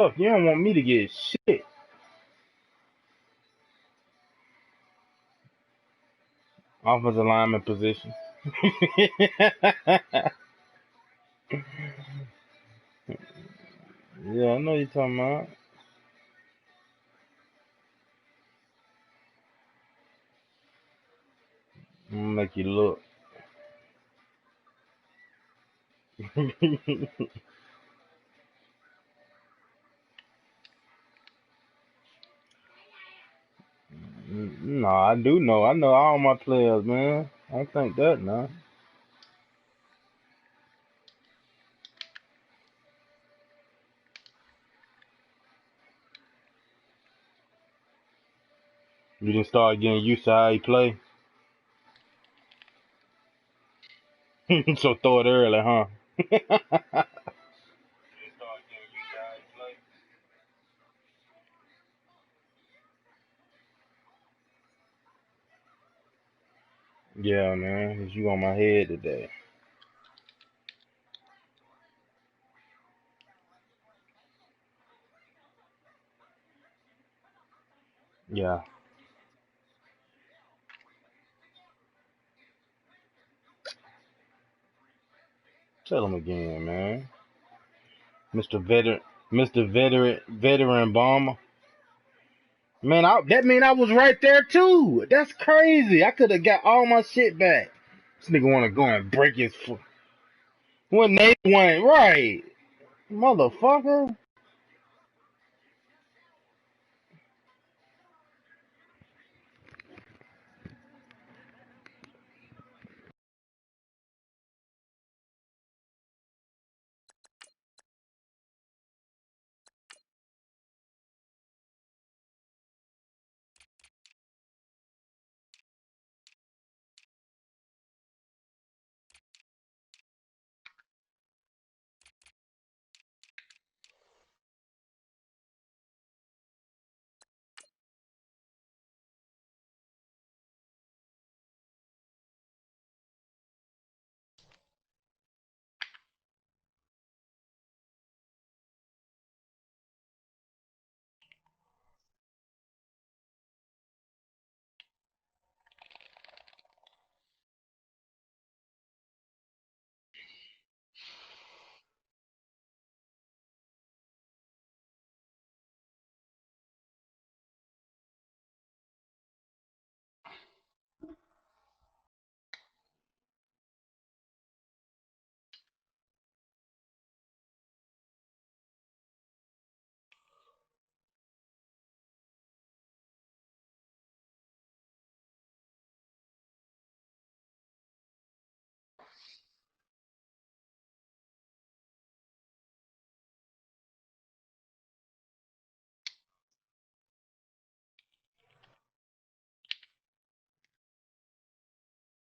Fuck, you don't want me to get shit. Offensive lineman position. Yeah, I know you're talking about. I'm gonna make you look. No, I do know. I know all my players, man. I don't think that now. You didn't start getting used to how he play. So throw it early, huh? Yeah, man. You on my head today. Yeah. Tell him again, man. Mr. Veteran Bomber. Man, that mean I was right there too. That's crazy. I could have got all my shit back. This nigga want to go and break his foot. When they went right, motherfucker.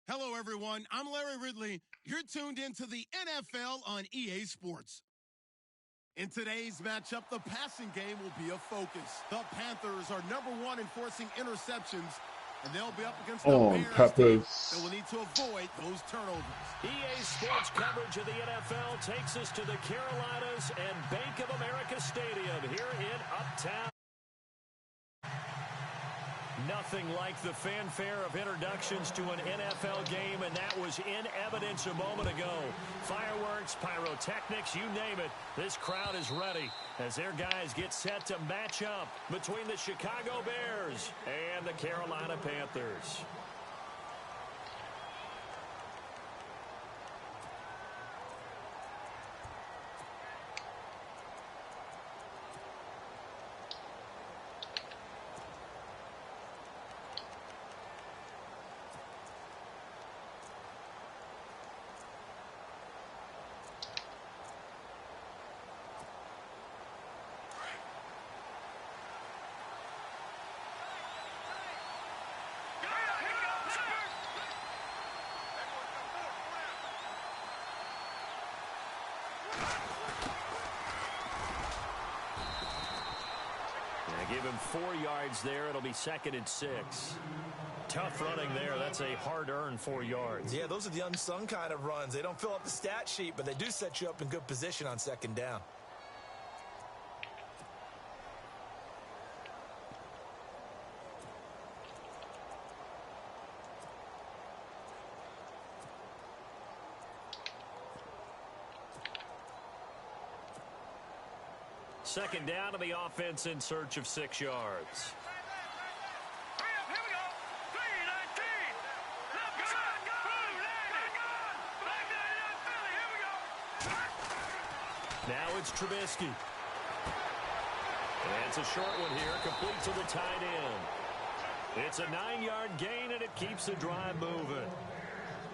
Hello, everyone. I'm Larry Ridley. You're tuned into the NFL on EA Sports. In today's matchup, the passing game will be a focus. The Panthers are #1 in forcing interceptions, and they'll be up against the Bears team that will need to avoid those turnovers. EA Sports coverage of the NFL takes us to the Carolinas and Bank of America Stadium here in Uptown. Nothing like the fanfare of introductions to an NFL game, and that was in evidence a moment ago. Fireworks, pyrotechnics, you name it. This crowd is ready as their guys get set to match up between the Chicago Bears and the Carolina Panthers. Give him 4 yards there. It'll be 2nd and 6. Tough running there. That's a hard-earned 4 yards. Yeah, those are the unsung kind of runs. They don't fill up the stat sheet, but they do set you up in good position on 2nd down. Second down to the offense in search of 6 yards. Now it's Trubisky. And it's a short one here, complete to the tight end. It's a 9-yard gain, and it keeps the drive moving.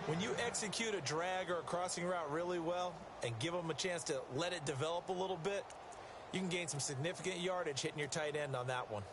When you execute a drag or a crossing route really well and give them a chance to let it develop a little bit, you can gain some significant yardage hitting your tight end on that one.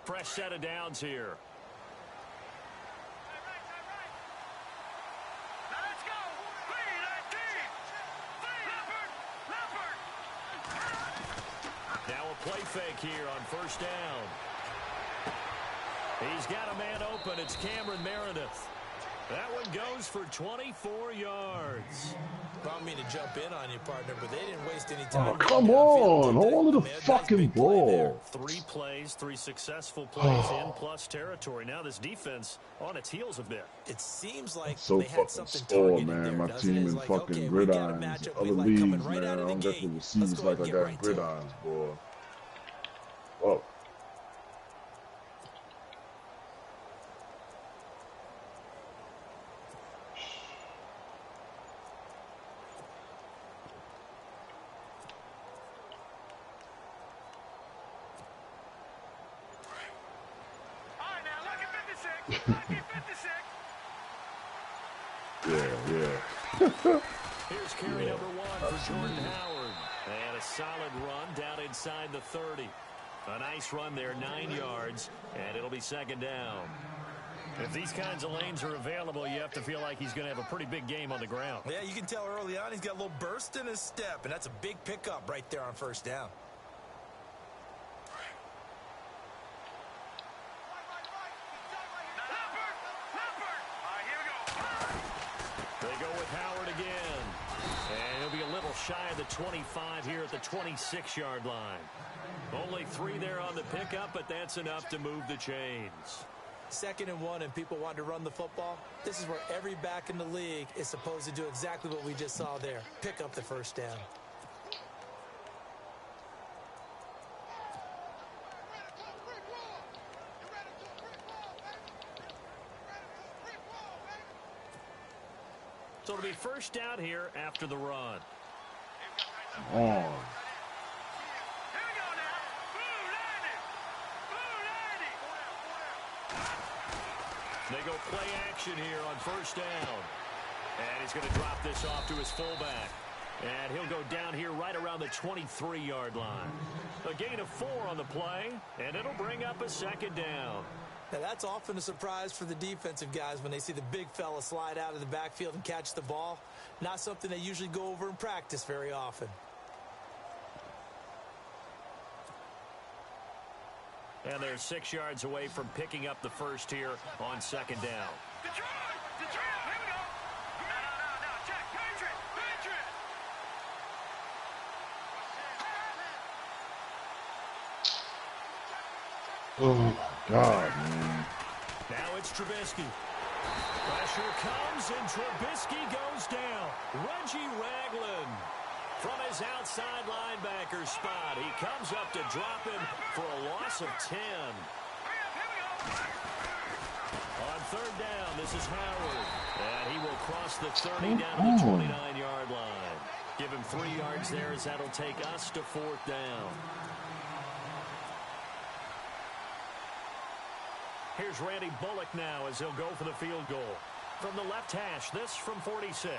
Fresh set of downs here. Now a play fake here on first down. He's got a man open. It's Cameron Meredith. That one goes for 24 yards. I don't mean to jump in on you, partner, but they didn't waste any time. Oh, come on. Hold the fucking ball. 3 plays, 3 successful plays in plus territory. Now this defense on its heels a bit. It seems like So they had fucking something score, targeted man. there, My doesn't it? team It's in like, fucking okay, we got a gridirons. matchup Other we like leagues, coming right man. out I of the don't get gate. the Let's receipts go like ahead I and get got right to it. gridirons, boy. Oh. Yeah. Here's carry number 1 for Jordan Howard. And a solid run down inside the 30. A nice run there, 9 yards, and it'll be second down. If these kinds of lanes are available, you have to feel like he's going to have a pretty big game on the ground. Yeah, you can tell early on he's got a little burst in his step, and that's a big pickup right there on first down. They go with Howard again. And he'll be a little shy of the 25 here at the 26-yard line. Only 3 there on the pickup, but that's enough to move the chains. 2nd and 1, and people want to run the football. This is where every back in the league is supposed to do exactly what we just saw there. Pick up the first down. So it'll be first down here after the run. On. They go play action here on first down. And he's going to drop this off to his fullback. And he'll go down here right around the 23-yard line. A gain of 4 on the play, and it'll bring up a second down. Now, that's often a surprise for the defensive guys when they see the big fella slide out of the backfield and catch the ball. Not something they usually go over in practice very often. And they're 6 yards away from picking up the first here on second down. Oh, my God, man. Now it's Trubisky. Pressure comes, and Trubisky goes down. Reggie Ragland from his outside linebacker spot. He comes up to drop him for a loss of 10. On third down. This is Howard. And he will cross the 30 down to the 29-yard line. Give him 3 yards there as that'll take us to 4th down. Here's Randy Bullock now as he'll go for the field goal. From the left hash, this from 46.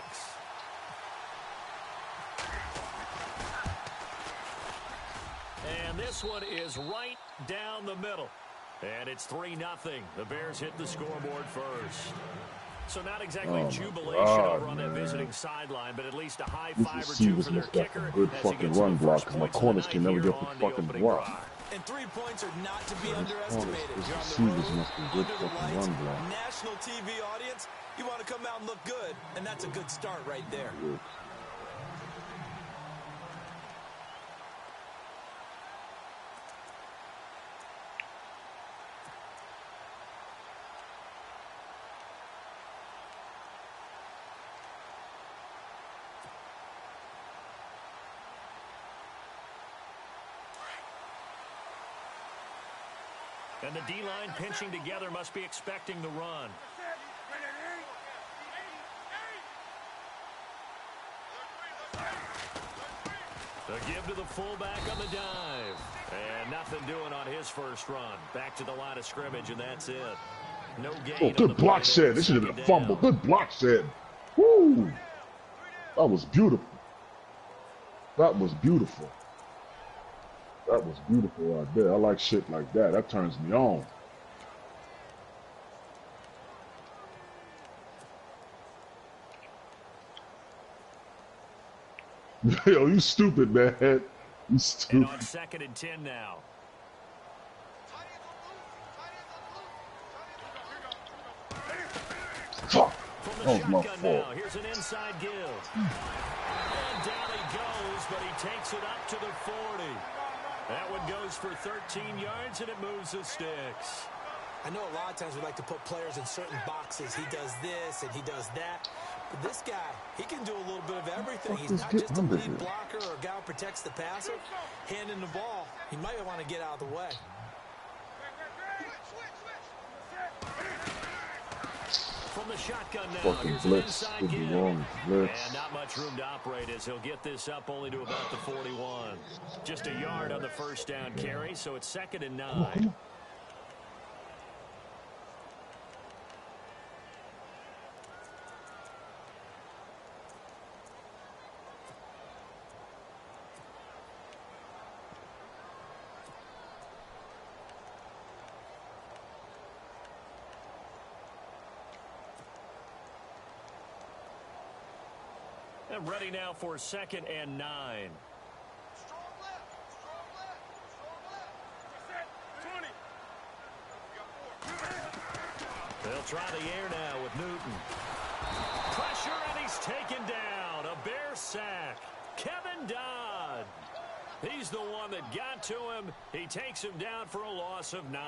And this one is right down the middle. And it's 3-0. The Bears hit the scoreboard first. So not exactly jubilation over on that visiting sideline, but at least a high 5 or 2 for their kicker. Good fucking run block because my corners can never get the fucking block. And 3 points are not to be underestimated. This You're on the receivers road, must be good under the fucking lights, run block. national TV audience. You want to come out and look good, and that's a good start right there. Good. And the D-line pinching together must be expecting the run. The give to the fullback on the dive. And nothing doing on his first run. Back to the line of scrimmage, and that's it. No gain. Oh, good block, said. This should have been a fumble. Good block, said. Woo! That was beautiful. That was beautiful. That was beautiful right there. I like shit like that. That turns me on. Yo, you stupid, man. You stupid. And on 2nd and 10 now. Fuck. From the That was my shotgun fault. now, here's an inside give. And down he goes, but he takes it up to the 40. That one goes for 13 yards, and it moves the sticks. I know a lot of times we like to put players in certain boxes. He does this and he does that. But this guy, he can do a little bit of everything. He's not just a lead blocker or a guy who protects the passer. Handing the ball, he might want to get out of the way. From the shotgun now, Fucking here's blitz. an inside Could be give. wrong. Blitz. And not much room to operate as he'll get this up only to about the 41. Just a yard on the first down carry, so it's 2nd and 9. And ready now for 2nd and 9. They'll try the air now with Newton. Pressure, and he's taken down. A Bear sack. Kevin Dodd. He's the one that got to him. He takes him down for a loss of 9.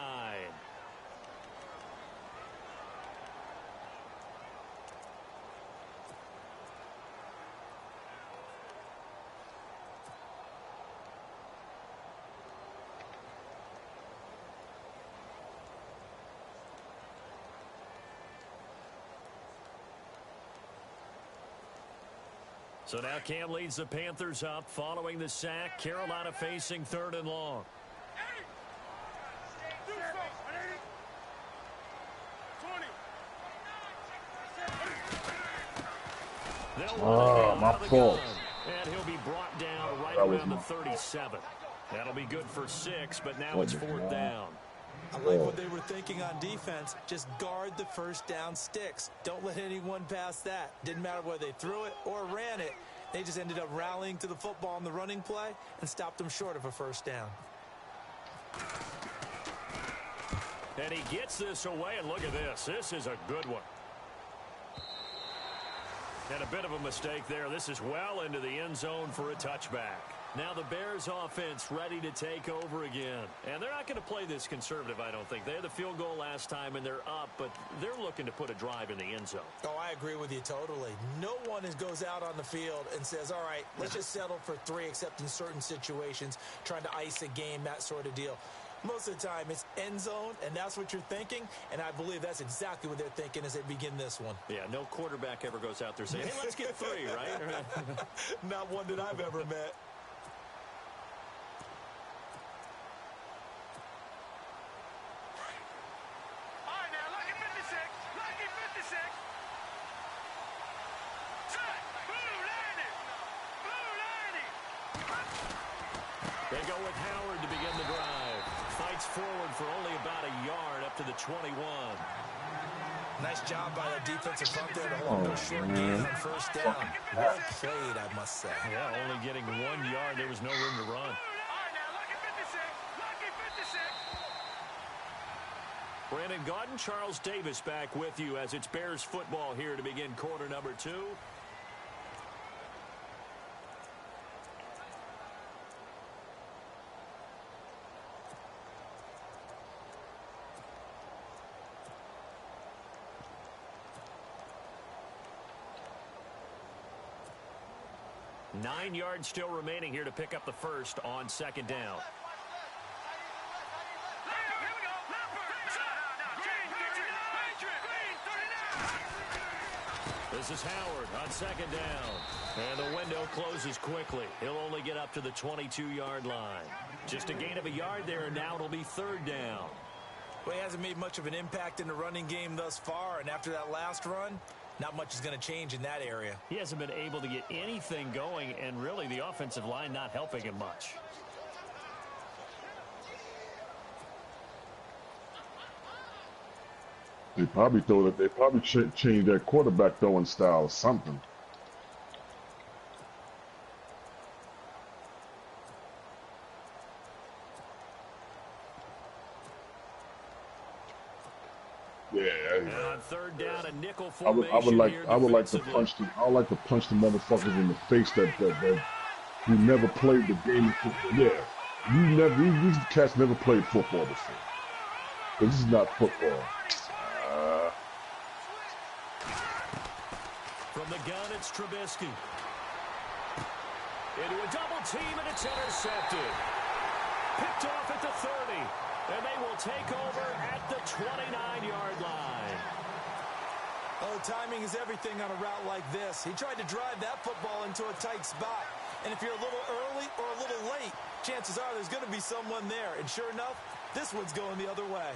So now Cam leads the Panthers up following the sack. Carolina facing 3rd and long. Oh, my fault. And he'll be brought down right around the 37. That'll be good for 6, but now it's 4th down. I like what they were thinking on defense. Just guard the first down sticks. Don't let anyone pass that. Didn't matter whether they threw it or ran it. They just ended up rallying to the football on the running play and stopped them short of a first down. And he gets this away, and look at this. This is a good one. And a bit of a mistake there. This is well into the end zone for a touchback. Now the Bears offense ready to take over again. And they're not going to play this conservative, I don't think. They had the field goal last time, and they're up, but they're looking to put a drive in the end zone. Oh, I agree with you totally. No one goes out on the field and says, all right, let's just settle for 3, except in certain situations, trying to ice a game, that sort of deal. Most of the time, it's end zone, and that's what you're thinking, and I believe that's exactly what they're thinking as they begin this one. Yeah, no quarterback ever goes out there saying, hey, let's get 3, right? Not one that I've ever met. All right, now, lucky 56. Lucky 56. They go with Howard to begin the drive. Fights forward for only about a yard up to the 21. Nice job by the defensive front there to hold those short gains on first down. Well played, I must say. Yeah, only getting 1 yard. There was no room to run. All right, now, lucky 56. Lucky 56. Brandon Gaudin, Charles Davis back with you as it's Bears football here to begin quarter number 2. Nine yards still remaining here to pick up the first on second down. This is Howard on second down. And the window closes quickly. He'll only get up to the 22-yard line. Just a gain of a yard there, and now it'll be third down. Well, he hasn't made much of an impact in the running game thus far, and after that last run, not much is going to change in that area. He hasn't been able to get anything going, and really the offensive line not helping him much. They probably throw that. They probably change their quarterback throwing style or something. Yeah. And on third down, a nickel I formation would like to punch the motherfuckers in the face that who never played the game of football. Yeah, these cats never played football before. But this is not football. From the gun, it's Trubisky. Into a double team, and it's intercepted. Picked off at the 30, and they will take over at the 29-yard line. Oh, timing is everything on a route like this. He tried to drive that football into a tight spot. And if you're a little early or a little late, chances are there's going to be someone there. And sure enough, this one's going the other way.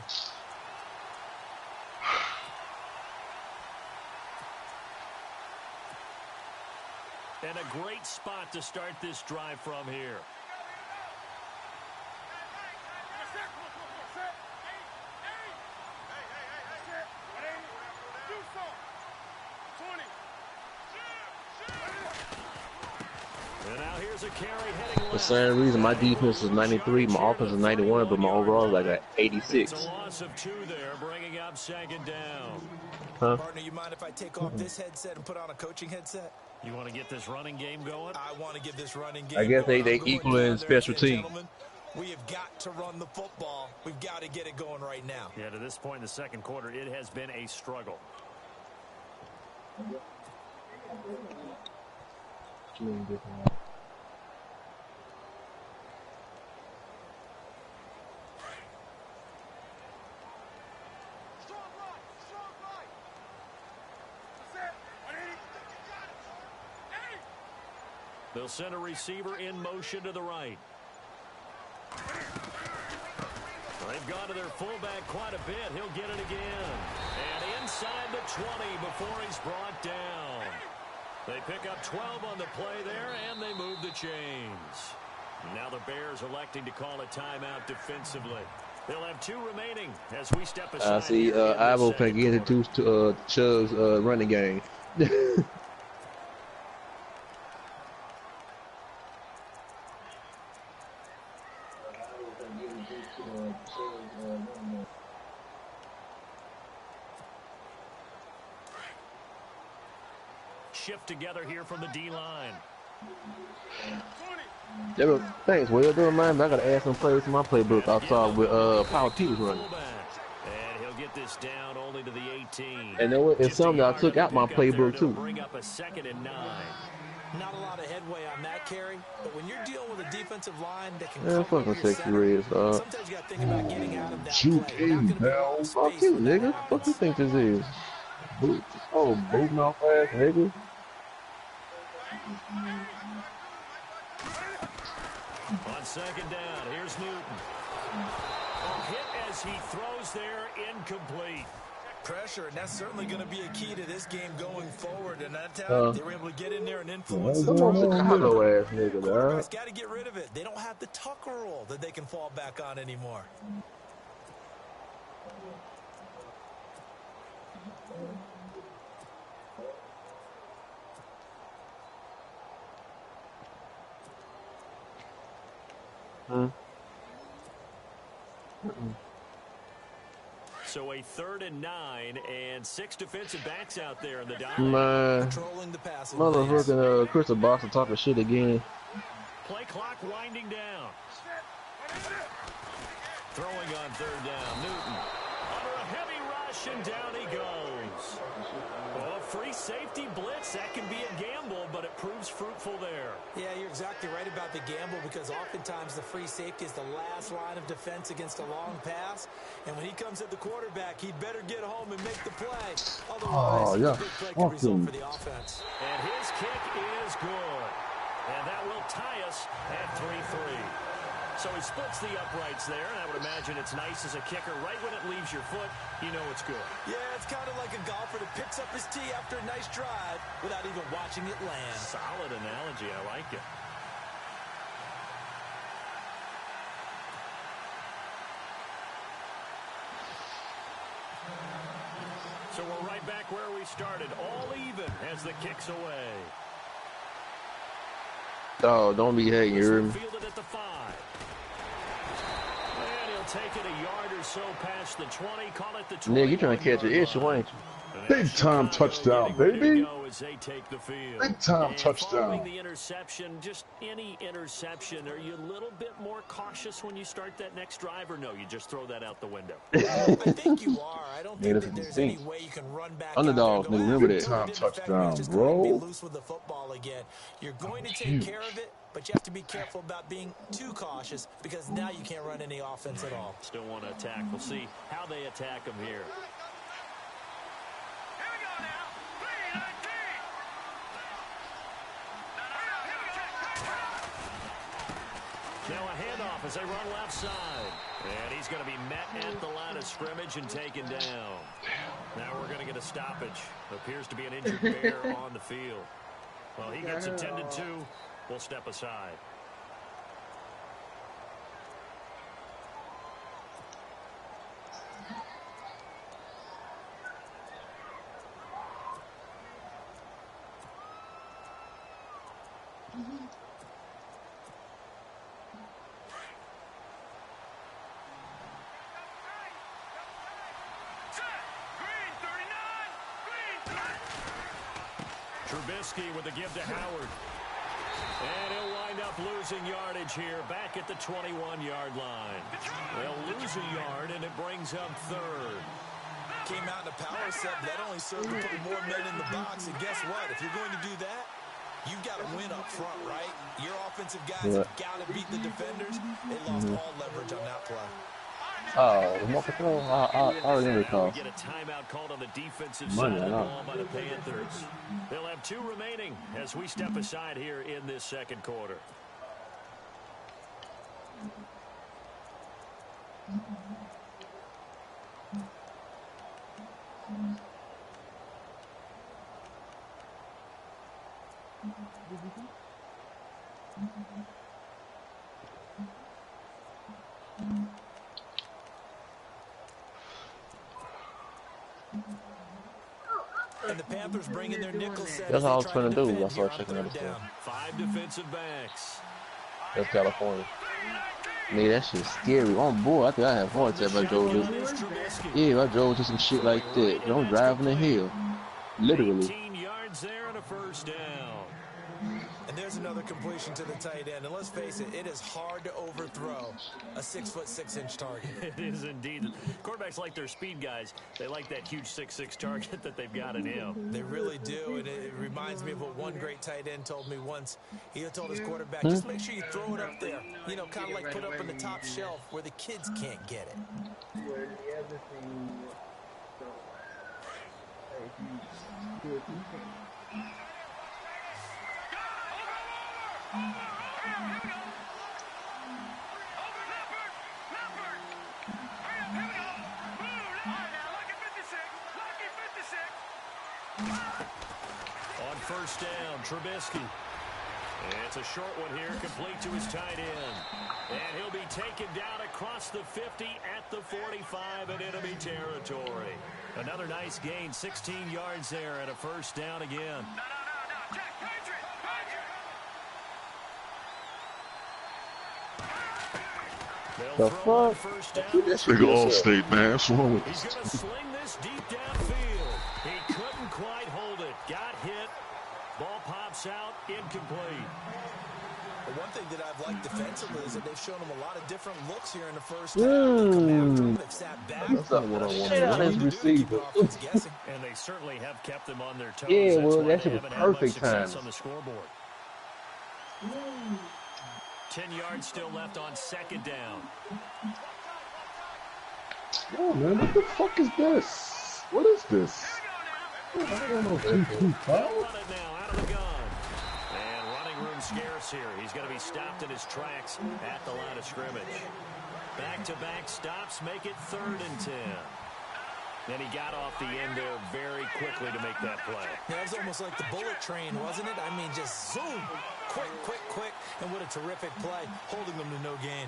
And a great spot to start this drive from here. And now here's a carry heading left. For the same reason, my defense is 93, my offense is 91, but my overall is like at 86. It's a loss of 2 there, bringing up second down. Huh? Partner, you mind if I take off this headset and put on a coaching headset? You want to get this running game going? I want to get this running game I guess going. they equal in special teams. We have got to run the football. We've got to get it going right now. Yeah, to this point in the second quarter, it has been a struggle. They'll send a receiver in motion to the right. They've gone to their fullback quite a bit. He'll get it again. And inside the 20 before he's brought down. They pick up 12 on the play there, and they move the chains. Now the Bears electing to call a timeout defensively. They'll have 2 remaining as we step aside. I see Ivo can get introduced to Chug's running game. Shift together here from the D-line. Thanks, Will. Don't mind, I got to add some plays to my playbook. I saw with Power T was running. And he'll get this down only to the 18. And there was something I took out my playbook too. Bring up a 2nd and 9. Not a lot of headway on that carry, but when you're dealing with a defensive line that can Yeah, cover fucking up your sexy center, Reds, dog. sometimes you got to think about getting out of that Shoot play. You're not him going to be a lot of down. Fuck space you, when that nigga. Fuck you happens. think this is? Boot. Oh, booting off ass, nigga. On second down, here's Newton. A hit as he throws there, incomplete. Pressure, and that's certainly going to be a key to this game going forward. And that time, they were able to get in there and influence the Come on, turnover. Chicago ass nigga, Quarterbacks dog. got to get rid of it. They don't have the Tucker rule that they can fall back on anymore. So a 3rd and 9 and 6 defensive backs out there in the dive. Man, Controlling the passing motherfucking Crystal Boston talking shit again. Play clock winding down. Throwing on 3rd down, Newton. Under a heavy rush, and down he goes. Well, a free safety blitz, that can be a gamble, but it proves fruitful there. Yeah, you're exactly right about the gamble because oftentimes the free safety is the last line of defense against a long pass. And when he comes at the quarterback, he'd better get home and make the play. Otherwise, a big play could result for the offense. And his kick is good. And that will tie us at 3-3. So he splits the uprights there, and I would imagine it's nice as a kicker. Right when it leaves your foot, you know it's good. Yeah, it's kind of like a golfer that picks up his tee after a nice drive without even watching it land. Solid analogy. I like it. So we're right back where we started, all even as the kick's away. Oh, don't be hating, you hear me? Fielded at the 5. And he'll take it a yard or so past the 20, call it the 20. Nigga, you trying to catch an issue, ain't you? Big time touchdown, baby. Big time touchdown. Following the interception, just any interception, are you a little bit more cautious when you start that next drive, or no, you just throw that out the window? I think you are. I don't think that there's any way you can run back. Underdogs, nigga, remember Big that. time touchdown, Just bro. be loose with the football again. You're going to take care of it, but you have to be careful about being too cautious because now you can't run any offense at all. Still want to attack. We'll see how they attack them here. Now a handoff as they run left side. And he's going to be met at the line of scrimmage and taken down. Now we're going to get a stoppage. Appears to be an injured bear on the field. Well, he gets attended to. We'll step aside. Trubisky with a give to Howard. And he'll wind up losing yardage here back at the 21-yard line. They'll lose a yard, and it brings up 3rd. Came out in a power set, but that only served to put more men in the box. And guess what? If you're going to do that, you've got to win up front, right? Your offensive guys have got to beat the defenders. They lost all leverage on that play. Oh, the more control. I remember the call. We get a timeout called on the defensive side of the ball by the Panthers. They'll have 2 remaining as we step aside here in this second quarter. And the Panthers bringing their nickel set. That's all I was trying to do. I started checking out the stuff. 5 defensive backs. That's California. Man, that shit's scary. On board, I think I have heart attack if I drove this. Yeah, if I drove to some shit like that. I'm driving the hill. Literally. 18 yards there and a first down. And And there's another completion to the tight end. And let's face it, it is hard to overthrow a 6'6" target. It is indeed. Quarterbacks like their speed guys. They like that huge 6'6" target that they've got in him. They really do, and it reminds me of what one great tight end told me once. He told his quarterback, just make sure you throw it up there. You know, kind of like put up on the top shelf where the kids can't get it. On first down, Trubisky. It's a short one here, complete to his tight end. And he'll be taken down across the 50 at the 45 in enemy territory. Another nice gain, 16 yards there and a first down again. The fuck? Big All-State, man. What's wrong with He's this? going to sling this deep downfield. He couldn't quite hold it. Got hit. Ball pops out, incomplete. But one thing that I've liked defensively is that they've shown him a lot of different looks here in the first half. They come after him, they've sat back. That's not what I want Shit out to his do. receiver. And they certainly have kept them on their toes. Yeah, well, why that they shit was haven't had much perfect success timing. on the scoreboard. 10 yards still left on second down. Yo, man, what the fuck is this? What is this? I don't know. They'll run it now out of the gun. And running room scarce here. He's going to be stopped in his tracks at the line of scrimmage. Back-to-back stops make it 3rd and 10. And he got off the end there very quickly to make that play. Yeah, it was almost like the bullet train, wasn't it? I mean, just zoom. Quick, quick, quick. And what a terrific play, holding them to no gain.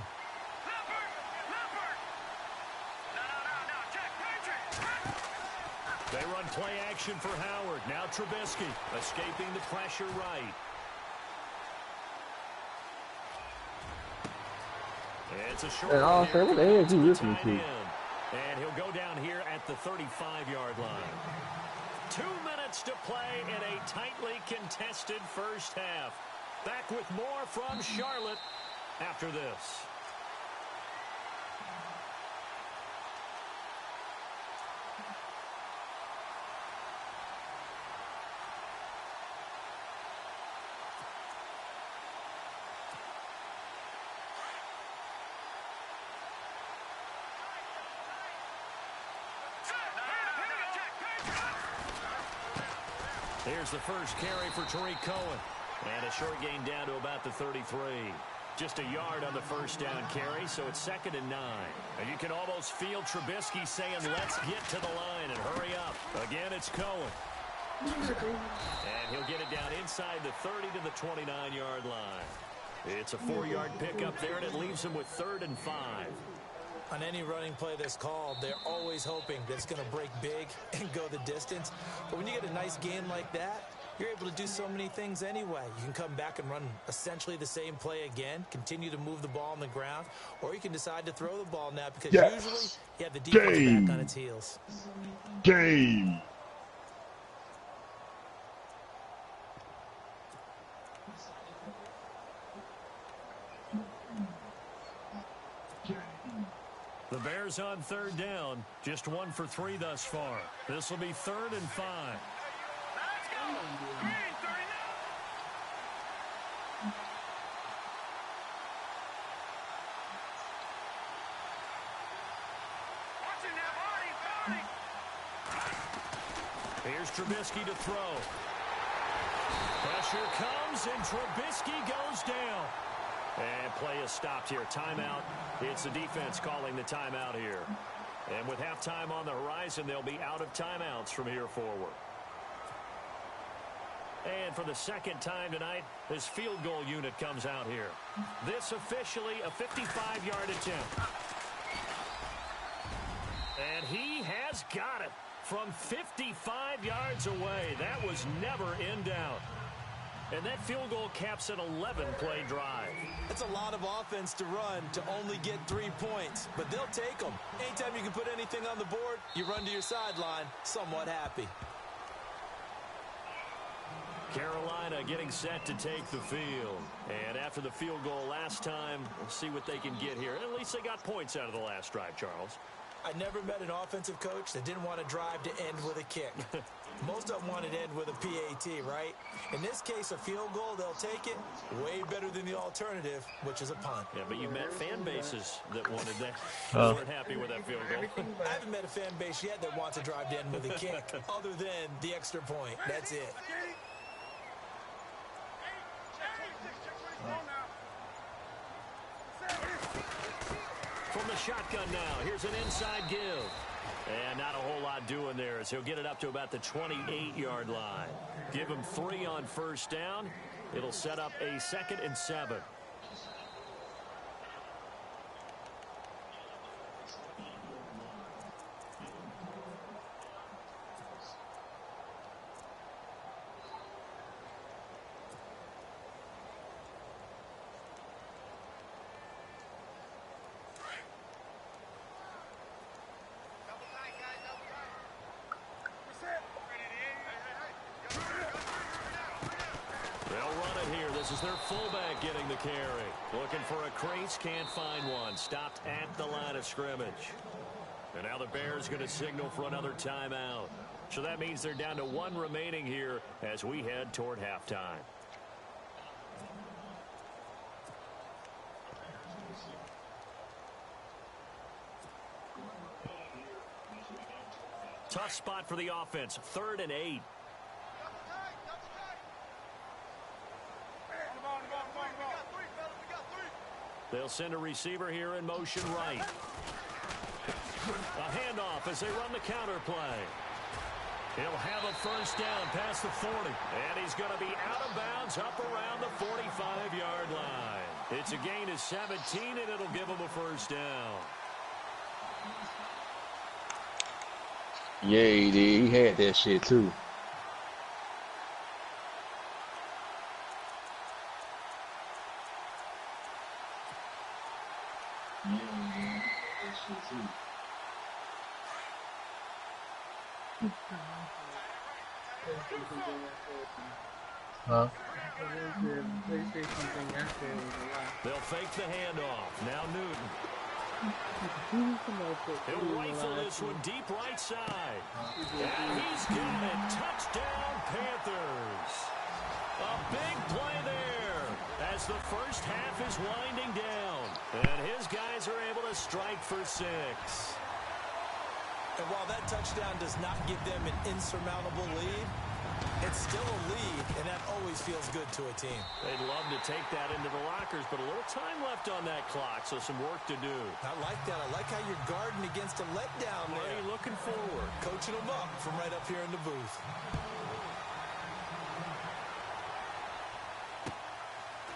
They run play action for Howard. Now Trubisky escaping the pressure right. It's a short And I'll say, what the hell is he listening to? And he'll go down here at the 35-yard line. 2 minutes to play in a tightly contested first half. Back with more from Charlotte after this. Here's the first carry for Tariq Cohen. And a short gain down to about the 33. Just a yard on the first down carry, so it's 2nd and 9. And you can almost feel Trubisky saying, let's get to the line and hurry up. Again, it's Cohen. And he'll get it down inside the 30 to the 29-yard line. It's a 4-yard pickup there, and it leaves him with 3rd and 5. On any running play that's called, they're always hoping that it's going to break big and go the distance. But when you get a nice gain like that, you're able to do so many things anyway. You can come back and run essentially the same play again, continue to move the ball on the ground, or you can decide to throw the ball now because usually you have the defense back on its heels. Game. The Bears on 3rd down, just 1 for 3 thus far. This will be 3rd and 5. Here's Trubisky to throw. Pressure comes, and Trubisky goes down. And play is stopped here. Timeout. It's the defense calling the timeout here. And with halftime on the horizon, they'll be out of timeouts from here forward. And for the second time tonight, this field goal unit comes out here. This officially a 55-yard attempt. And he has got it from 55 yards away. That was never in doubt. And that field goal caps an 11-play drive. That's a lot of offense to run to only get 3 points, but they'll take them. Anytime you can put anything on the board, you run to your sideline somewhat happy. Carolina Carolina getting set to take the field. And after the field goal last time, we'll see what they can get here. At least they got points out of the last drive, Charles. I never met an offensive coach that didn't want to drive to end with a kick. Most of them wanted to end with a PAT, right? In this case, a field goal, they'll take it. Way better than the alternative, which is a punt. Yeah, but you met fan bases that wanted that. Weren't happy with that field goal. I haven't met a fan base yet that wants to drive to end with a kick, other than the extra point. That's it. From the shotgun now, here's an inside give. And not a whole lot doing there as he'll get it up to about the 28-yard line. Give him 3 on first down. It'll set up a 2nd and 7. This is their fullback getting the carry. Looking for a crease, can't find one. Stopped at the line of scrimmage. And now the Bears going to signal for another timeout. So that means they're down to 1 remaining here as we head toward halftime. Tough spot for the offense. 3rd and 8. They'll send a receiver here in motion right. A handoff as they run the counter play. He'll have a first down past the 40. And he's going to be out of bounds up around the 45-yard line. It's a gain of 17, and it'll give him a first down. Yeah, he did. He had that shit, too. Huh? They'll fake the handoff. Now Newton. He'll rifle this one deep right side. And he's got it. Touchdown, Panthers. A big play there as the first half is winding down. And his guys are able to strike for 6. And while that touchdown does not give them an insurmountable lead, it's still a lead, and that always feels good to a team. They'd love to take that into the lockers, but a little time left on that clock, so some work to do. I like that. I like how you're guarding against a letdown there. Marty looking forward. Coaching them up from right up here in the booth.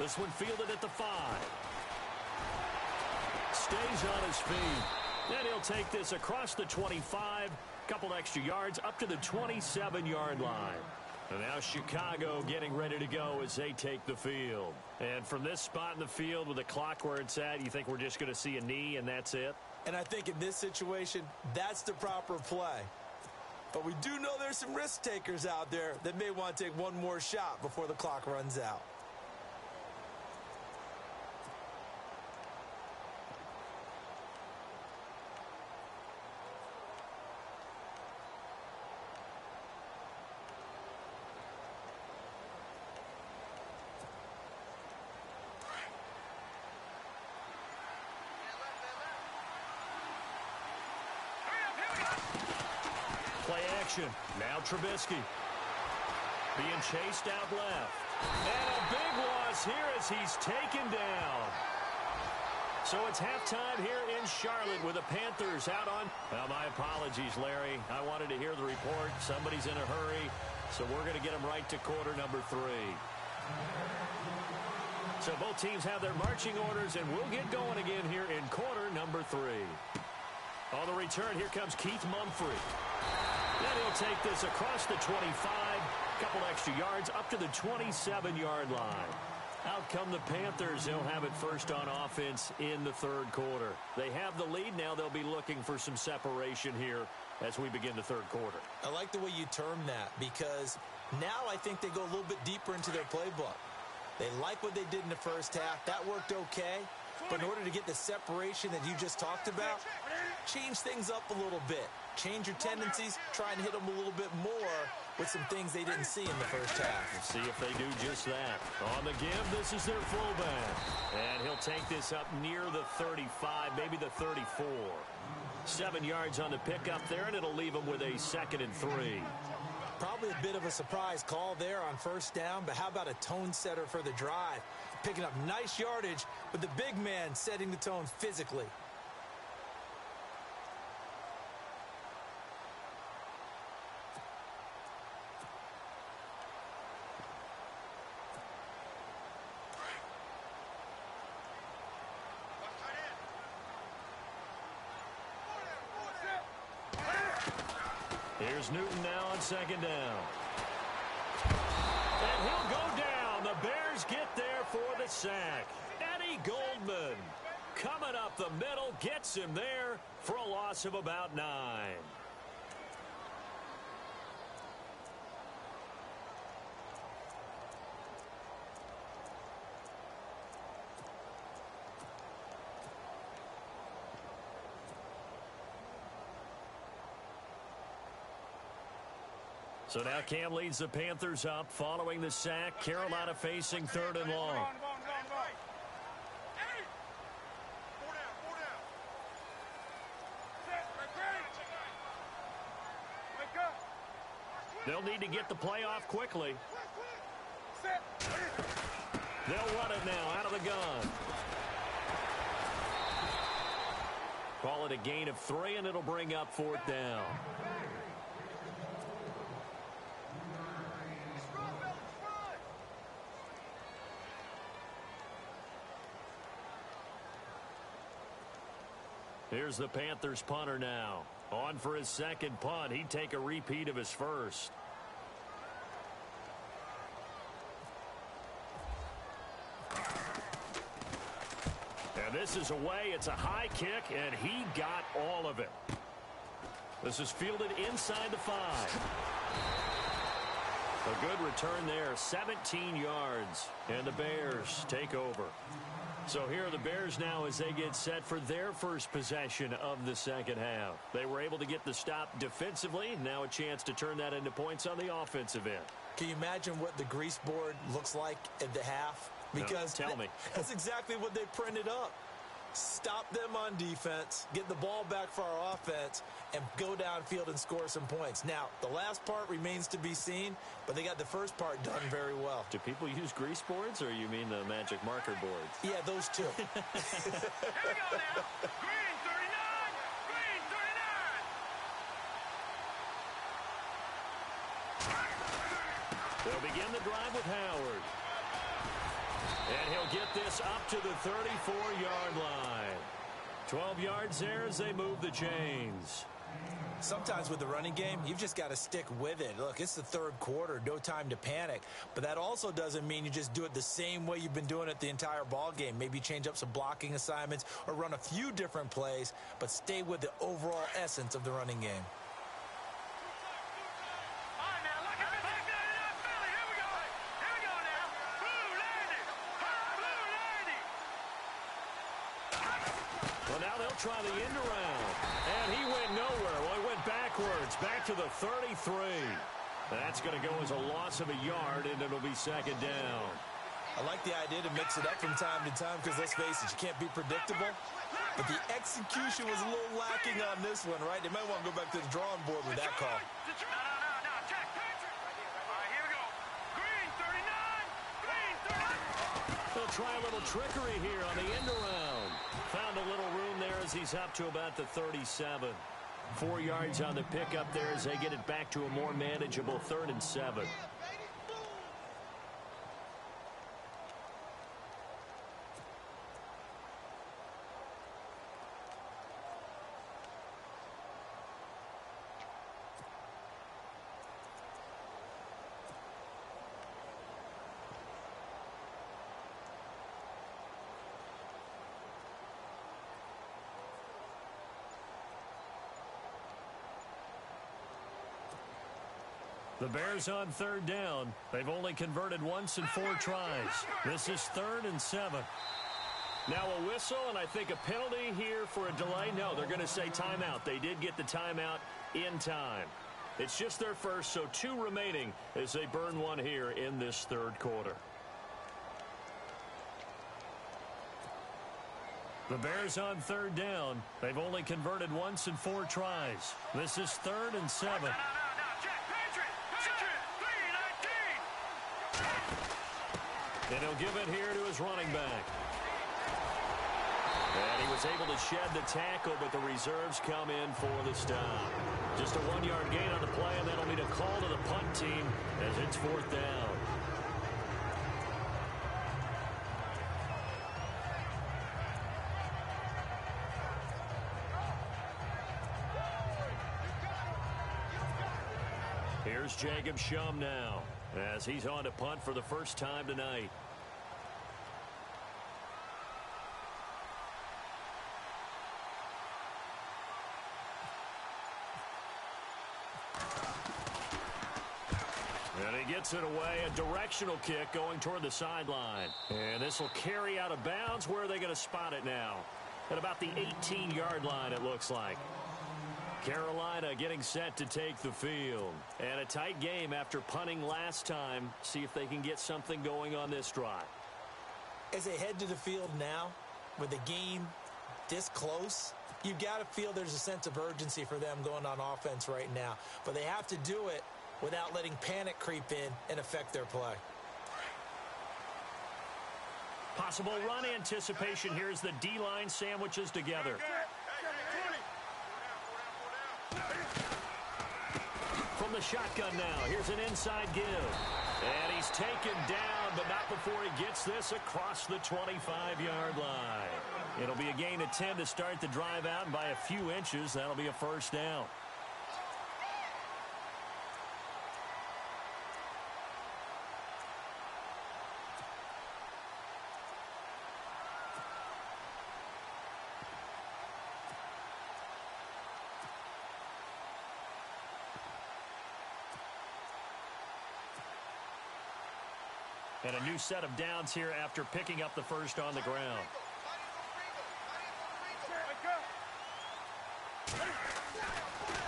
This one fielded at the 5. Stays on his feet. And he'll take this across the 25. Couple extra yards up to the 27-yard line. And now Chicago getting ready to go as they take the field. And from this spot in the field with the clock where it's at, you think we're just going to see a knee and that's it? And I think in this situation, that's the proper play. But we do know there's some risk takers out there that may want to take one more shot before the clock runs out. Play action. Now Trubisky. Being chased out left. And a big loss here as he's taken down. So it's halftime here in Charlotte with the Panthers out on. Well, my apologies, Larry. I wanted to hear the report. Somebody's in a hurry. So we're going to get them right to quarter number 3. So both teams have their marching orders, and we'll get going again here in quarter number 3. On the return, here comes Keith Mumphrey. Then he'll take this across the 25, couple extra yards up to the 27-yard line. Out come the Panthers. They'll have it first on offense in the 3rd quarter. They have the lead. Now they'll be looking for some separation here as we begin the third quarter. I like the way you term that, because now I think they go a little bit deeper into their playbook. They like what they did in the first half. That worked okay. But in order to get the separation that you just talked about, change things up a little bit. Change your tendencies, try and hit them a little bit more with some things they didn't see in the first half. Let's see if they do just that. On the give, this is their fullback. And he'll take this up near the 35, maybe the 34. 7 yards on the pickup there, and it'll leave them with a 2nd and 3. Probably a bit of a surprise call there on first down, but how about a tone setter for the drive? Picking up nice yardage with the big man setting the tone physically. Here's Newton now on 2nd down. And he'll go down. The Bears get there for the sack. Eddie Goldman coming up the middle, gets him there for a loss of about 9. So now Cam leads the Panthers up following the sack. Carolina facing 3rd and long. They'll need to get the play off quickly. They'll run it now out of the gun. Call it a gain of 3, and it'll bring up 4th down. Here's the Panthers punter now. On for his 2nd punt. He'd take a repeat of his first. And this is away. It's a high kick, and he got all of it. This is fielded inside the 5. A good return there, 17 yards, and the Bears take over. So here are the Bears now as they get set for their first possession of the second half. They were able to get the stop defensively. Now a chance to turn that into points on the offensive end. Can you imagine what the grease board looks like at the half? Because no, tell me. That's exactly what they printed up. Stop them on defense, get the ball back for our offense, and go downfield and score some points. Now, the last part remains to be seen, but they got the first part done very well. Do people use grease boards, or you mean the magic marker boards? Yeah, those two. Here we go now. Green 39. Green 39. They'll begin the drive with Howard. And he'll get this up to the 34-yard line. 12 yards there as they move the chains. Sometimes with the running game, you've just got to stick with it. Look, it's the third quarter, no time to panic. But that also doesn't mean you just do it the same way you've been doing it the entire ball game. Maybe change up some blocking assignments or run a few different plays, but stay with the overall essence of the running game. Try the end around, and he went nowhere. Well, he went backwards, back to the 33. That's going to go as a loss of a yard, and it'll be 2nd down. I like the idea to mix it up from time to time because, let's face it, you can't be predictable. But the execution was a little lacking on this one, right? They might want to go back to the drawing board with that call. They'll try a little trickery here on the end around. Found a little room there as he's up to about the 37. 4 yards on the pickup there as they get it back to a more manageable 3rd and 7. The Bears on third down. They've only converted once in 4 tries. This is 3rd and 7. Now a whistle, and I think a penalty here for a delay. No, they're going to say timeout. They did get the timeout in time. It's just their first, so 2 remaining as they burn one here in this 3rd quarter. The Bears on third down. They've only converted once in 4 tries. This is 3rd and 7. And he'll give it here to his running back. And he was able to shed the tackle, but the reserves come in for the stop. Just a 1-yard gain on the play, and that'll mean a call to the punt team as it's 4th down. Here's Jacob Shum now, as he's on to punt for the first time tonight. And he gets it away, a directional kick going toward the sideline. And this will carry out of bounds. Where are they going to spot it now? At about the 18-yard line, it looks like. Carolina getting set to take the field. And a tight game after punting last time. See if they can get something going on this drive. As they head to the field now, with the game this close, you've got to feel there's a sense of urgency for them going on offense right now. But they have to do it without letting panic creep in and affect their play. Possible run anticipation here as the D-line sandwiches together. From the shotgun now, here's an inside give. And he's taken down, but not before he gets this across the 25-yard line. It'll be a gain of 10 to start the drive out, and by a few inches, that'll be a first down. And a new set of downs here after picking up the first on the ground.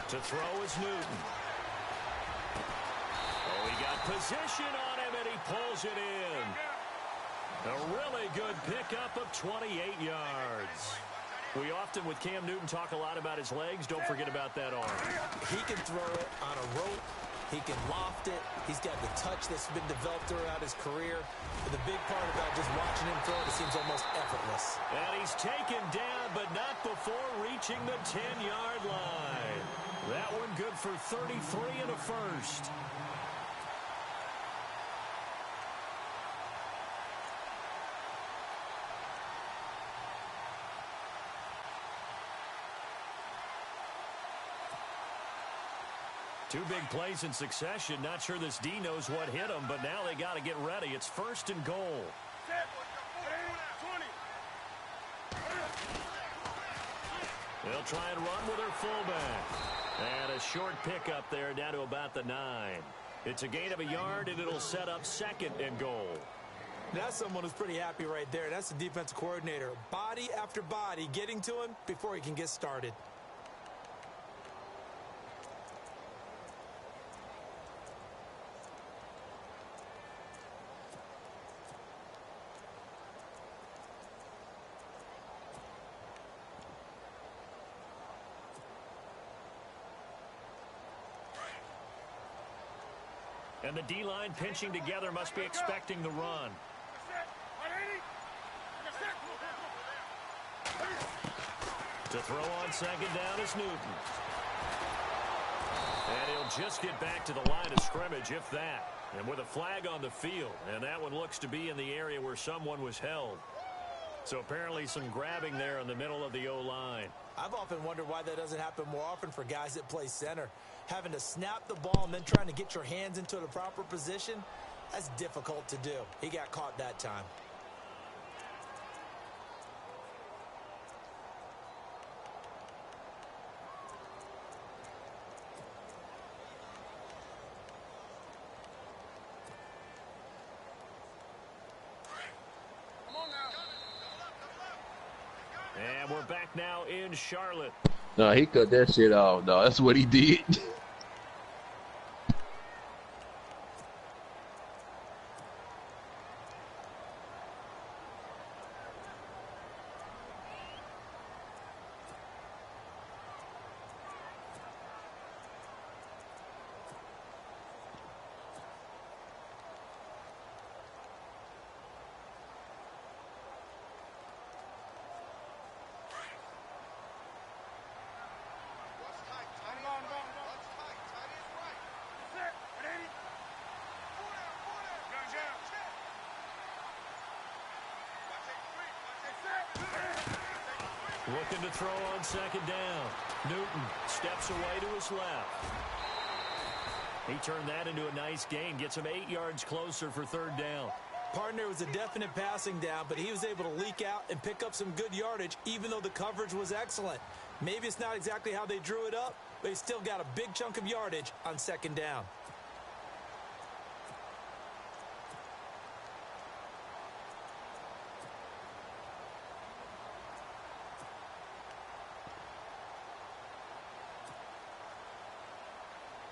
To throw is Newton. Oh, he got position on him, and he pulls it in. A really good pickup of 28 yards. We often, with Cam Newton, talk a lot about his legs. Don't forget about that arm. He can throw it on a rope. He can loft it. He's got the touch that's been developed throughout his career. But the big part about just watching him throw it seems almost effortless. And he's taken down, but not before reaching the 10-yard line. That one good for 33 and a first. Two big plays in succession. Not sure this D knows what hit him, but now they got to get ready. It's 1st and goal. They'll try and run with their fullback. And a short pickup there down to about the 9. It's a gain of a yard, and it'll set up 2nd and goal. That's someone who's pretty happy right there. That's the defensive coordinator. Body after body getting to him before he can get started. And the D-line pinching together must be expecting the run. To throw on 2nd down is Newton. And he'll just get back to the line of scrimmage, if that. And with a flag on the field. And that one looks to be in the area where someone was held. So apparently some grabbing there in the middle of the O-line. I've often wondered why that doesn't happen more often for guys that play center. Having to snap the ball and then trying to get your hands into the proper position, that's difficult to do. He got caught that time. And we're back now in Charlotte. No, he cut that shit off, dog. That's what he did. Looking to throw on second down. Newton steps away to his left. He turned that into a nice gain. Gets him 8 yards closer for third down. Partner was a definite passing down, but he was able to leak out and pick up some good yardage, even though the coverage was excellent. Maybe it's not exactly how they drew it up, but he still got a big chunk of yardage on second down.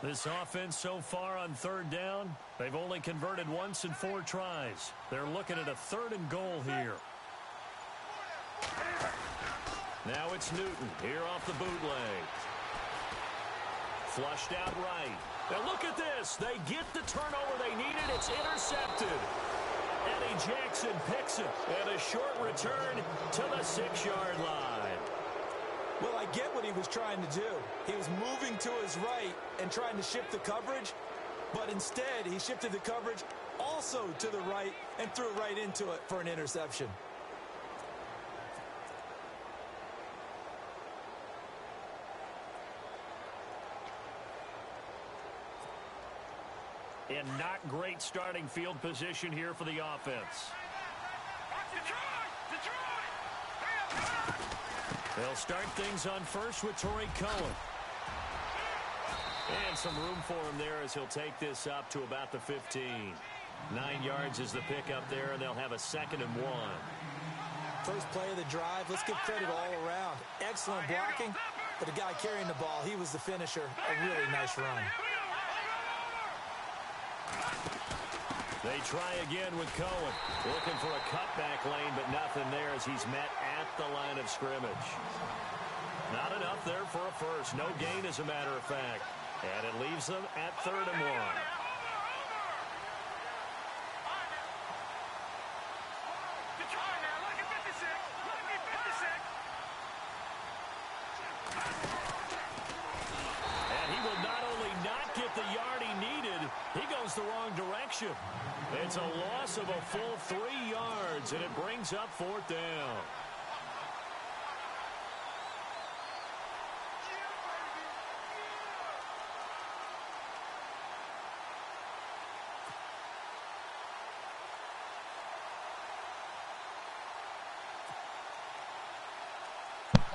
This offense so far on third down, they've only converted once in 4 tries. They're looking at a 3rd and goal here. Now it's Newton here off the bootleg. Flushed out right. Now look at this. They get the turnover they needed. It's intercepted. Eddie Jackson picks it. And a short return to the 6-yard line. Well, I get what he was trying to do. He was moving to his right and trying to shift the coverage, but instead he shifted the coverage also to the right and threw right into it for an interception. And not great starting field position here for the offense. They'll start things on first with Torrey Cohen. And some room for him there as he'll take this up to about the 15. 9 yards is the pickup there, and they'll have a 2nd and 1. First play of the drive, let's give credit all around. Excellent blocking, but the guy carrying the ball, he was the finisher. A really nice run. They try again with Cohen. Looking for a cutback lane, but nothing there as he's met at the line of scrimmage. Not enough there for a first. No gain, as a matter of fact. And it leaves them at 3rd and 1. And he will not only not get the yard he needed, he goes the wrong direction. It's a loss of a full 3 yards, and it brings up 4th down.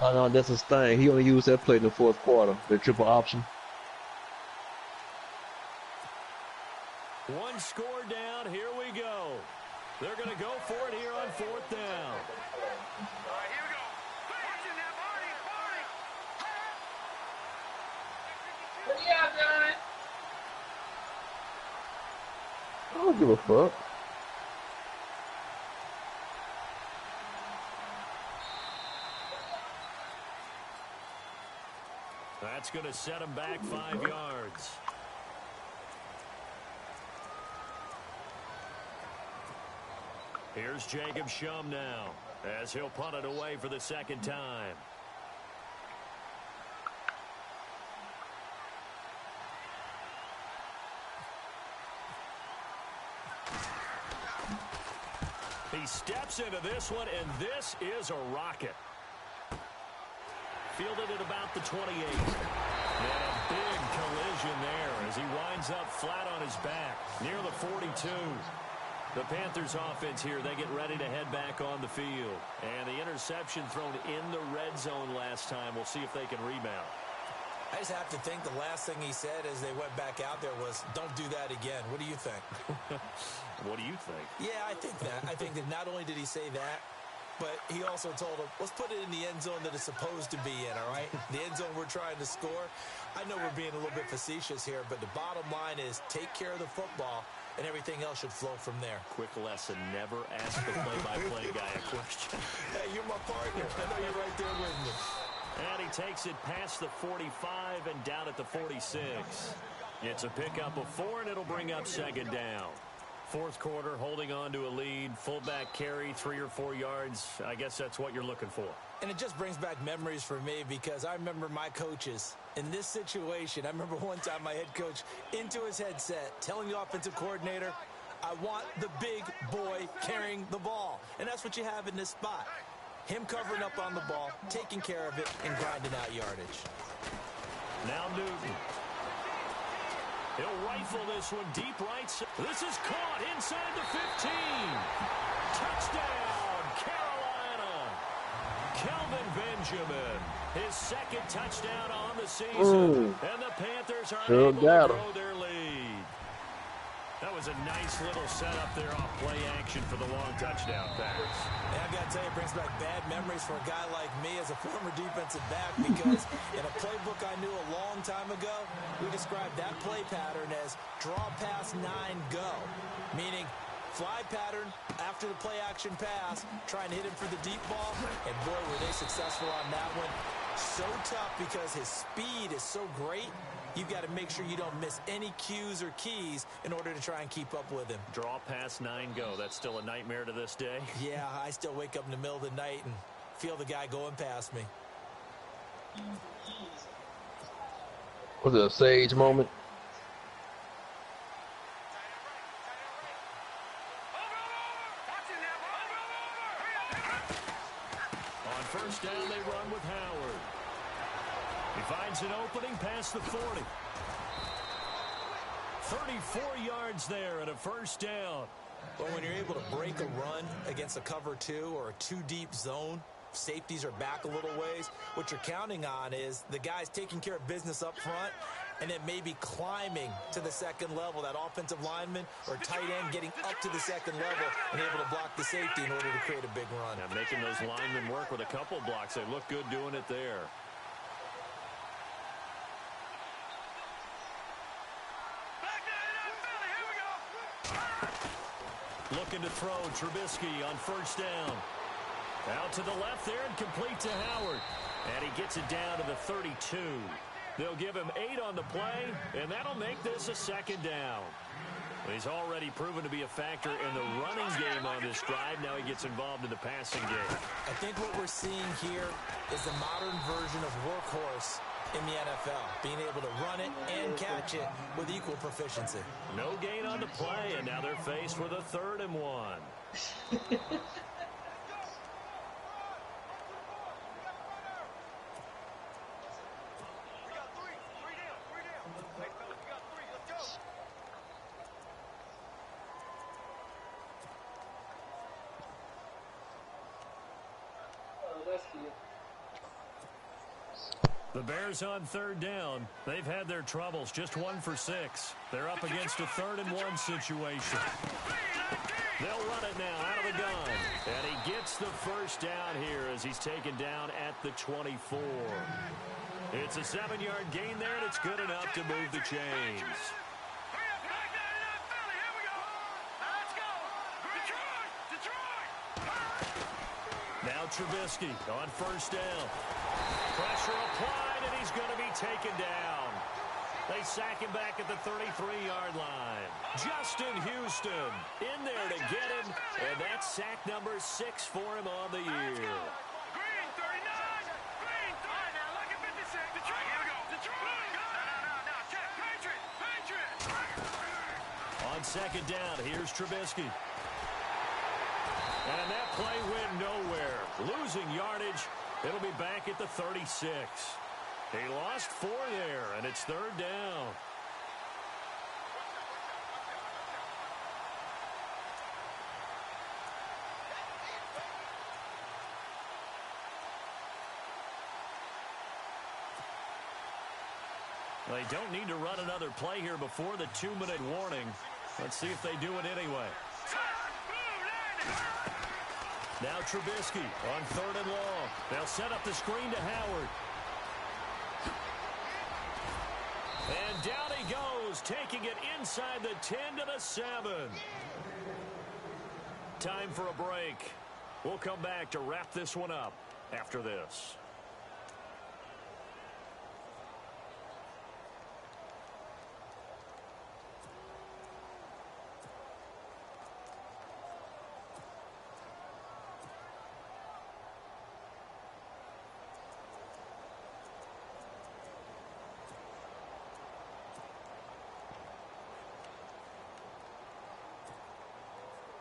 Oh no, that's his thing. He only used that play in the 4th quarter, the triple option. One score down, here we go. They're going to go for it here on 4th down. All right, here we go. Watching that party. What y'all doing? I don't give a fuck. That's going to set him back 5 yards. Here's Jacob Shum now, as he'll punt it away for the 2nd time. He steps into this one, and this is a rocket. Fielded at about the 28. And a big collision there as he winds up flat on his back near the 42. The Panthers offense here, they get ready to head back on the field. And the interception thrown in the red zone last time. We'll see if they can rebound. I just have to think the last thing he said as they went back out there was, don't do that again. What do you think? What do you think? Yeah, I think that. I think that not only did he say that, But he also told him, let's put it in the end zone that it's supposed to be in, all right? The end zone we're trying to score. I know we're being a little bit facetious here, but the bottom line is take care of the football, and everything else should flow from there. Quick lesson, never ask the play-by-play guy a question. Hey, you're my partner. I know you're right there with me. And he takes it past the 45 and down at the 46. It's a pickup of 4, and it'll bring up second down. Fourth quarter, holding on to a lead, fullback carry, 3 or 4 yards. I guess that's what you're looking for. And it just brings back memories for me because I remember my coaches in this situation. I remember one time my head coach into his headset telling the offensive coordinator, I want the big boy carrying the ball. And that's what you have in this spot. Him covering up on the ball, taking care of it, and grinding out yardage. Now Newton. He'll rifle this one deep right. This is caught inside the 15. Touchdown, Carolina. Kelvin Benjamin, his second touchdown on the season. And the Panthers are able to grow their lead. That was a nice little setup there off play action for the long touchdown pass. And I got to tell you, it brings back bad memories for a guy like me as a former defensive back because in a playbook I knew a long time ago, we described that play pattern as draw pass 9 go, meaning fly pattern after the play action pass, trying to hit him for the deep ball, and boy, were they successful on that one. So tough because his speed is so great. You've got to make sure you don't miss any cues or keys in order to try and keep up with him. Draw pass 9 go. That's still a nightmare to this day. Yeah, I still wake up in the middle of the night and feel the guy going past me. Was it a sage moment? On first down, they run with Howard. He finds an opening past the 40. 34 yards there and a first down. But when you're able to break a run against a cover 2 or a 2-deep zone, safeties are back a little ways. What you're counting on is the guys taking care of business up front and then maybe climbing to the second level, that offensive lineman or tight end getting up to the second level and able to block the safety in order to create a big run. Now making those linemen work with a couple blocks. They look good doing it there. Looking to throw, Trubisky on first down. Out to the left there and complete to Howard. And he gets it down to the 32. They'll give him 8 on the play, and that'll make this a second down. He's already proven to be a factor in the running game on this drive. Now he gets involved in the passing game. I think what we're seeing here is the modern version of workhorse in the NFL, being able to run it and catch it with equal proficiency. No gain on the play, and now they're faced with a 3rd and 1. The Bears on 3rd down. They've had their troubles, just 1 for 6. They're up against a 3rd and 1 situation. They'll run it now out of the gun. And he gets the first down here as he's taken down at the 24. It's a 7-yard gain there, and it's good enough to move the chains. Now Trubisky on first down. Pressure applied, and he's going to be taken down. They sack him back at the 33-yard line. Justin Houston in there to get him, and that's sack number 6 for him on the year. Green 39. Green 39. Now look at 56. Detroit. Here we go. Detroit. No. Check. Patriot. On second down, here's Trubisky. And that play went nowhere. Losing yardage. It'll be back at the 36. He lost 4 there, and it's 3rd down. They don't need to run another play here before the 2-minute warning. Let's see if they do it anyway. Now Trubisky on 3rd and long. They'll set up the screen to Howard. And down he goes, taking it inside the 10 to the 7. Time for a break. We'll come back to wrap this one up after this.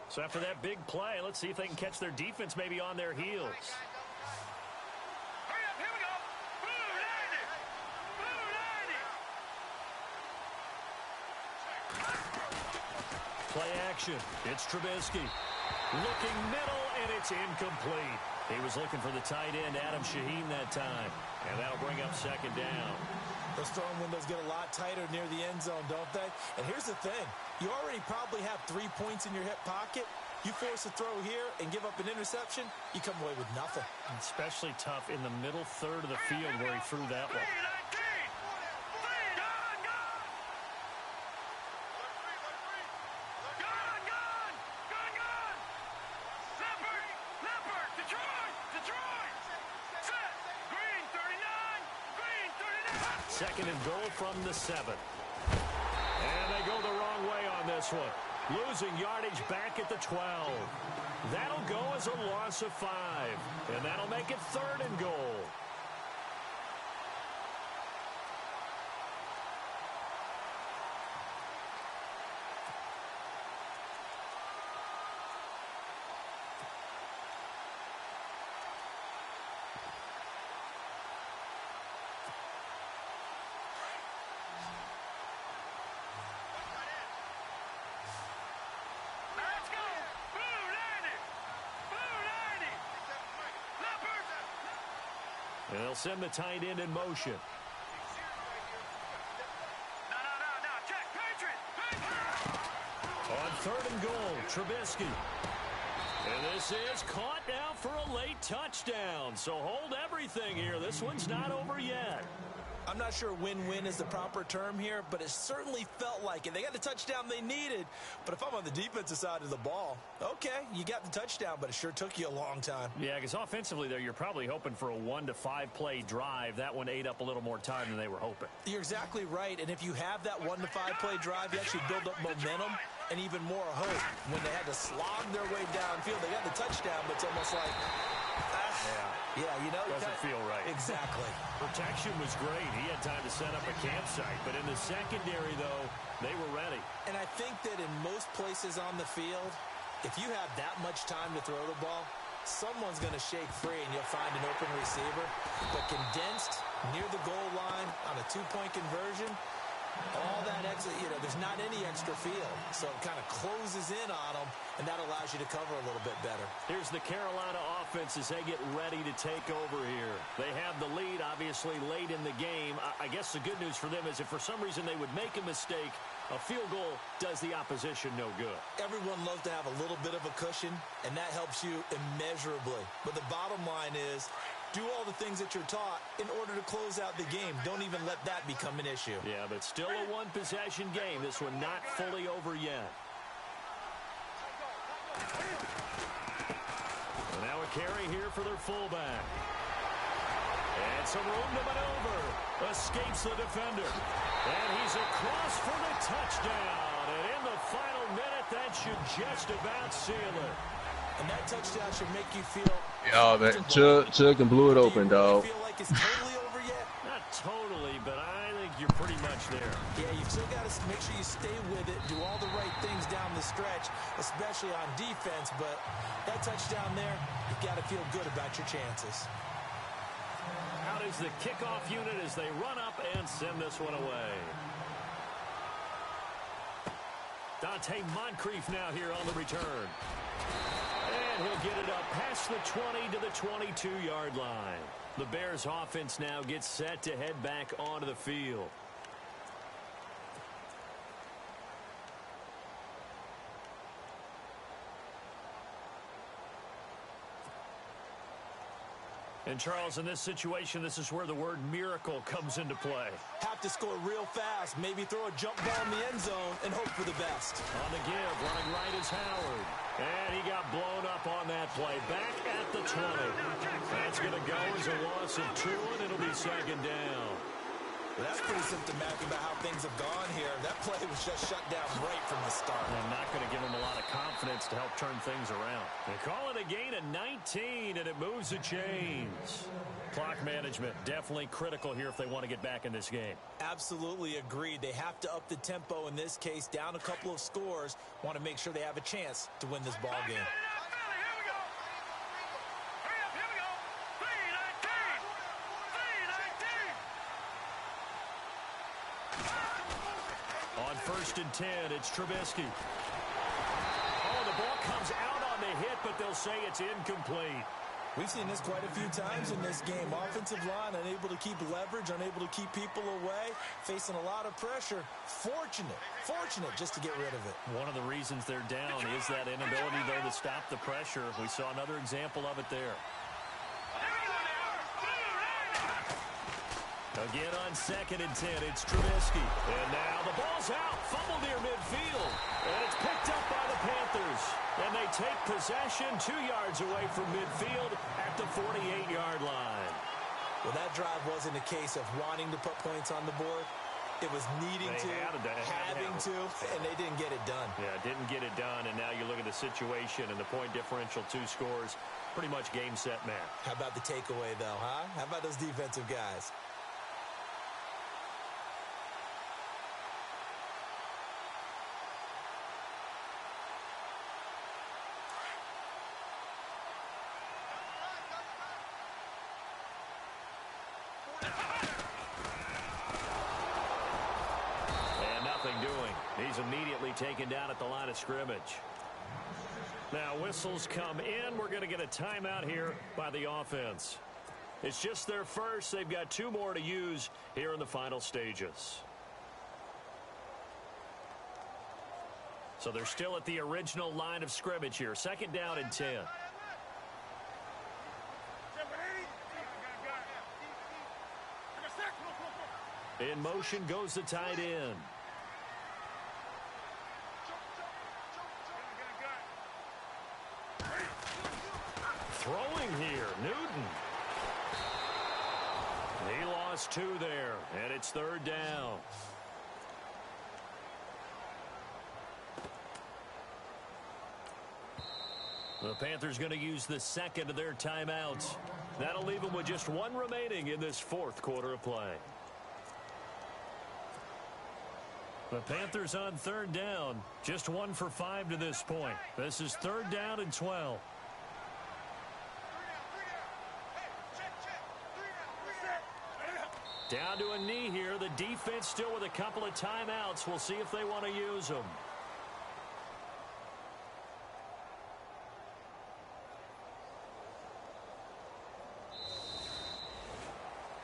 So after that big play, let's see if they can catch their defense maybe on their heels. Hurry up, here we go. Blue 90. Blue 90. Play action. It's Trubisky. Looking middle, and it's incomplete. He was looking for the tight end, Adam Shaheen, that time. And that'll bring up 2nd down. Those throwing windows get a lot tighter near the end zone, don't they? And here's the thing. You already probably have 3 points in your hip pocket. You force a throw here and give up an interception, you come away with nothing. Especially tough in the middle 3rd of the field where he threw that one. Second and goal from the 7. And they go the wrong way on this one. Losing yardage back at the 12. That'll go as a loss of 5. And that'll make it 3rd and goal. And they'll send the tight end in motion. On 3rd and goal, Trubisky. And this is caught now for a late touchdown. So hold everything here. This one's not over yet. I'm not sure win-win is the proper term here, but it certainly felt like it. They got the touchdown they needed, but if I'm on the defensive side of the ball, okay, you got the touchdown, but it sure took you a long time. Yeah, because offensively there, you're probably hoping for a 1 to 5 play drive. That one ate up a little more time than they were hoping. You're exactly right, and if you have that 1 to 5 play drive, you actually build up momentum and even more hope. When they had to slog their way downfield, they got the touchdown, but it's almost like, yeah, you know. Doesn't feel right. Exactly. Protection was great. He had time to set up a campsite. But in the secondary, though, they were ready. And I think that in most places on the field, if you have that much time to throw the ball, someone's going to shake free and you'll find an open receiver. But condensed near the goal line on a 2-point conversion, all that extra, there's not any extra field. So it kind of closes in on them, and that allows you to cover a little bit better. Here's the Carolina offense as they get ready to take over here. They have the lead, obviously, late in the game. I guess the good news for them is if for some reason they would make a mistake, a field goal does the opposition no good. Everyone loves to have a little bit of a cushion, and that helps you immeasurably. But the bottom line is, do all the things that you're taught in order to close out the game. Don't even let that become an issue. Yeah, but still a one-possession game. This one not fully over yet. And now a carry here for their fullback. And some room to maneuver. Escapes the defender. And he's across for the touchdown. And in the final minute, that should just about seal it. And that touchdown should make you feel... Yo, man, Chug and blew it open, dog. Do you feel like it's totally over yet? Not totally, but I think you're pretty much there. Yeah, you've still got to make sure you stay with it, do all the right things down the stretch, especially on defense. But that touchdown there, you've got to feel good about your chances. Out is the kickoff unit as they run up and send this one away. Dante Moncrief now here on the return. And he'll get it up past the 20 to the 22-yard line. The Bears offense now gets set to head back onto the field. And, Charles, in this situation, this is where the word miracle comes into play. Have to score real fast, maybe throw a jump ball in the end zone and hope for the best. On the give, running right is Howard. And he got blown up on that play. Back at the 20. That's going to go as a loss of 2, and it'll be second down. Well, that's pretty symptomatic about how things have gone here. That play was just shut down right from the start. And not going to give him a lot of confidence to help turn things around. They call it a gain of 19, and it moves the chains. Clock management definitely critical here if they want to get back in this game. Absolutely agreed. They have to up the tempo in this case, down a couple of scores. Want to make sure they have a chance to win this ball game. On 1st and 10, it's Trubisky. Oh, the ball comes out on the hit, but they'll say it's incomplete. We've seen this quite a few times in this game. Offensive line unable to keep leverage, unable to keep people away, facing a lot of pressure. Fortunate just to get rid of it. One of the reasons they're down is that inability, though, to stop the pressure. We saw another example of it there. Again on 2nd and 10, it's Trubisky. And now the ball's out, fumbled near midfield. And it's picked up by the Panthers. And they take possession 2 yards away from midfield at the 48-yard line. Well, that drive wasn't a case of wanting to put points on the board. It was needing having to, and they didn't get it done. Yeah, didn't get it done, and now you look at the situation and the point differential, 2 scores, pretty much game, set, match. How about the takeaway, though, huh? How about those defensive guys? He's immediately taken down at the line of scrimmage. Now whistles come in. We're going to get a timeout here by the offense. It's just their first. They've got 2 more to use here in the final stages. So they're still at the original line of scrimmage here. 2nd down and 10. In motion goes the tight end. Throwing here, Newton. He lost 2 there, and it's 3rd down. The Panthers going to use the 2nd of their timeouts. That'll leave them with just 1 remaining in this 4th quarter of play. The Panthers on 3rd down, just 1 for 5 to this point. This is 3rd down and 12. Down to a knee here. The defense still with a couple of timeouts. We'll see if they want to use them.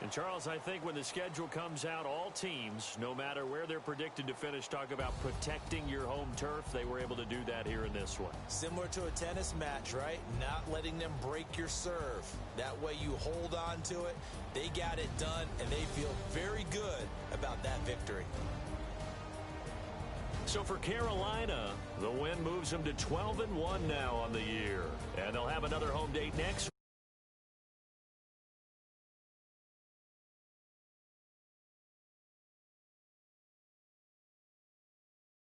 And, Charles, I think when the schedule comes out, all teams, no matter where they're predicted to finish, talk about protecting your home turf. They were able to do that here in this one. Similar to a tennis match, right? Not letting them break your serve. That way you hold on to it. They got it done, and they feel very good about that victory. So for Carolina, the win moves them to 12-1 now on the year. And they'll have another home date next